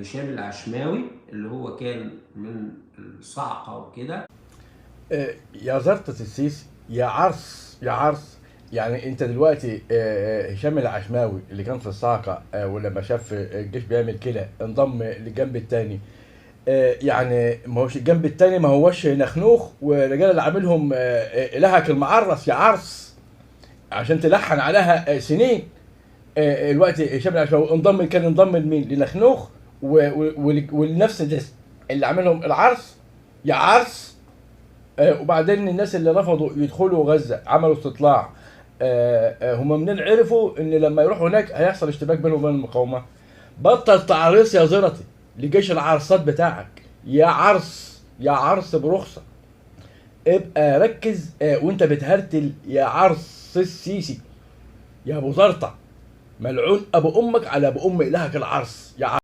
هشام العشماوي اللي هو كان من الصعقة وكده. يا زرطة السيسي يا عرس يا عرس. يعني انت دلوقتي هشام العشماوي اللي كان في الصاعقة ولما شاف الجيش بيعمل كده انضم للجنب التاني. يعني ما هوش الجنب التاني، ما هوش نخنوخ والرجال اللي عاملهم الهك المعرس يا عرس عشان تلحن عليها سنين. دلوقتي هشام العشماوي كان انضم لمين؟ لنخنوخ ولنفس الناس اللي عاملهم العرس يا عرس. وبعدين الناس اللي رفضوا يدخلوا غزه عملوا استطلاع. هم منين عرفوا ان لما يروحوا هناك هيحصل اشتباك بينهم وبين المقاومه؟ بطل تعريص يا زرتي لجيش العرصات بتاعك يا عرس يا عرس برخصه. ابقى ركز وانت بتهرتل يا عرس السيسي يا ابو زرطه. ملعون ابو امك على ابو ام الهك العرس يا عرس.